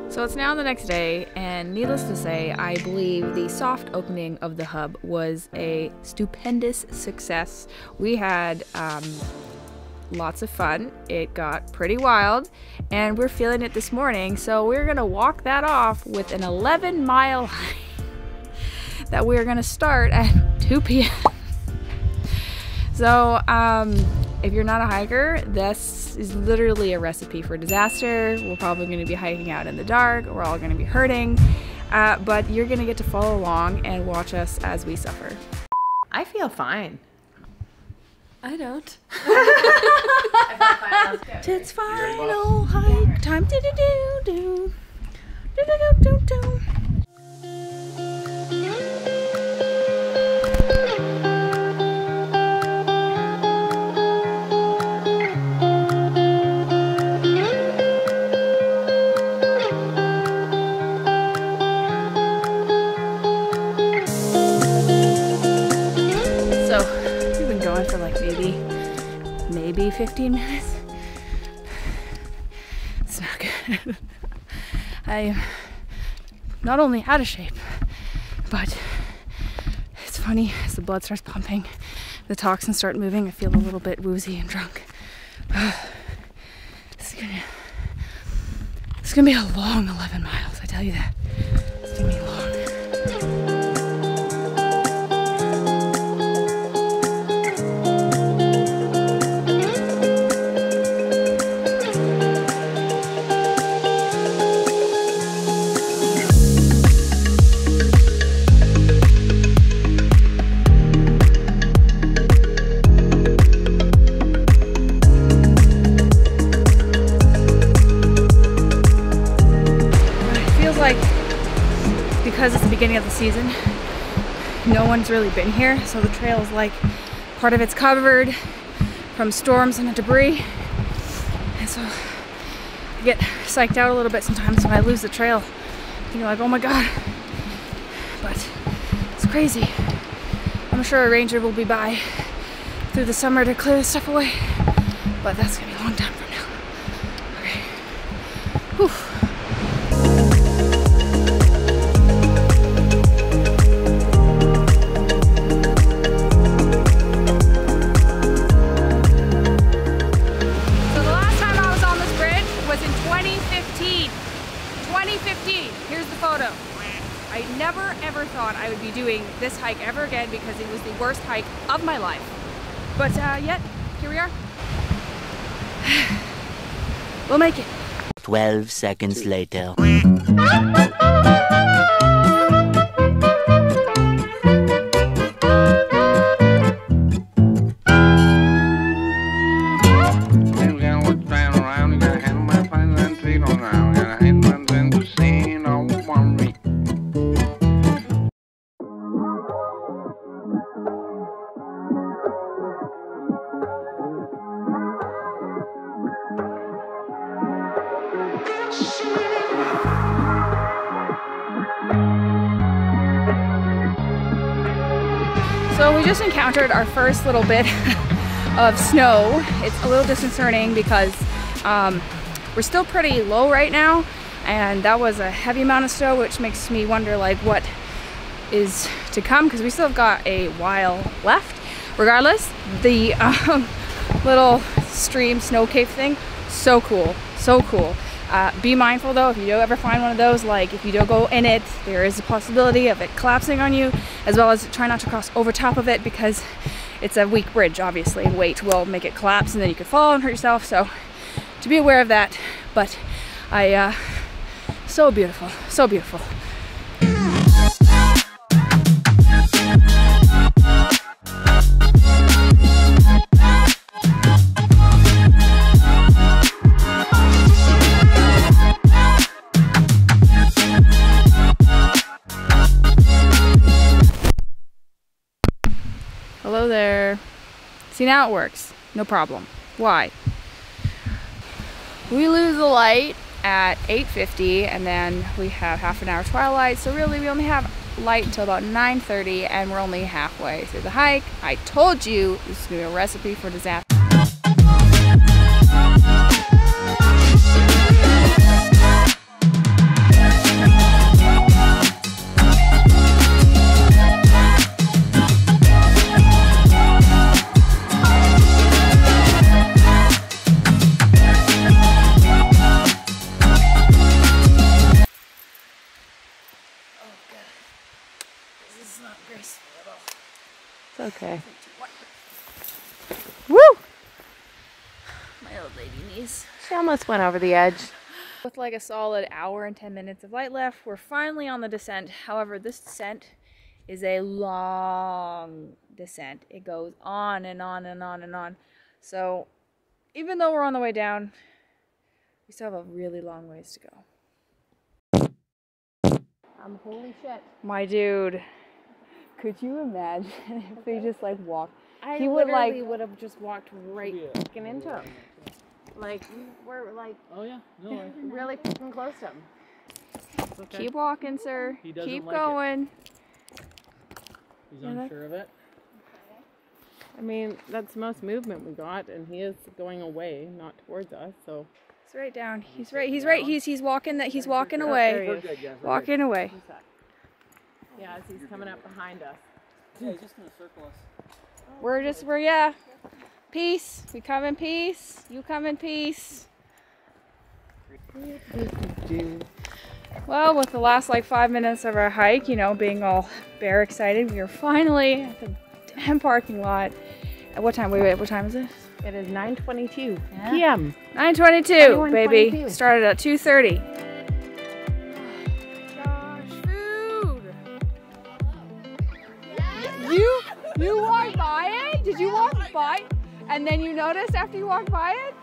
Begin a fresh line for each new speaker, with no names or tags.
So it's now the next day, and needless to say, I believe the soft opening of the hub was a stupendous success. We had lots of fun. It got pretty wild, and we're feeling it this morning, so we're gonna walk that off with an 11-mile hike that we're gonna start at 2 p.m. So if you're not a hiker, this is literally a recipe for disaster. We're probably going to be hiking out in the dark. We're all going to be hurting, but you're going to get to follow along and watch us as we suffer.
I feel fine.
I don't.
I feel fine.
It's final hike time. Do do do do do do do do. For like maybe 15 minutes. It's not good. I am not only out of shape, but it's funny, as the blood starts pumping, the toxins start moving, I feel a little bit woozy and drunk. It's gonna be a long 11 miles, I tell you that. It's gonna be long. Because it's the beginning of the season, no one's really been here, so the trail is like part of it's covered from storms and debris, and so I get psyched out a little bit sometimes when I lose the trail. You're like, oh my god, but it's crazy. I'm sure a ranger will be by through the summer to clear this stuff away, but that's gonna be a long time from now. Okay. Whew. I never ever thought I would be doing this hike ever again because it was the worst hike of my life. But yet, here we are. We'll make it.
12 seconds later.
So we just encountered our first little bit of snow. It's a little disconcerting because we're still pretty low right now, and that was a heavy amount of snow, which makes me wonder like what is to come, because we still have got a while left. Regardless, the little stream snow cave thing, so cool, so cool. Be mindful though, if you do ever find one of those, like if you do go in it, there is a possibility of it collapsing on you, as well as try not to cross over top of it because it's a weak bridge, obviously, and weight will make it collapse and then you could fall and hurt yourself, so to be aware of that. But so beautiful, so beautiful. Hello there. See, now it works. No problem. Why? We lose the light at 8:50 and then we have half an hour twilight, so really we only have light until about 9:30 and we're only halfway through the hike. I told you this is gonna be a recipe for disaster.
Okay.
Woo! My old lady knees.
She almost went over the edge.
With like a solid hour and 10 minutes of light left, we're finally on the descent. However, this descent is a long descent. It goes on and on and on and on. So even though we're on the way down, we still have a really long ways to go.
Holy shit.
My dude, could you imagine if they just like walked?
I
He would
literally
like
would have just walked right fucking into him. Like, we're like
Oh yeah, no worries.
really fucking close to him.
It's okay.
keep walking, sir.
He doesn't
Keep
like it.
going.
He's unsure of it.
I mean, that's the most movement we got, and he is going away, not towards us, so.
It's right down. He's right. He's right. He's walking. That he's walking
there
away.
he
We're
is.
good, yeah.
Walking away.
Yeah, as he's coming up behind us.
Yeah, he's just gonna circle us.
We're yeah. Peace. We come in peace. You come in peace. Well, with the last like 5 minutes of our hike, you know, being all bear excited, we are finally at the damn parking lot. At what time? Wait, what time is it?
It is 9:22 p.m.
9:22, baby.
21:22.
Started at 2:30. Gosh, food. You walked by it? Did you walk by it? And then you noticed after you walked by it?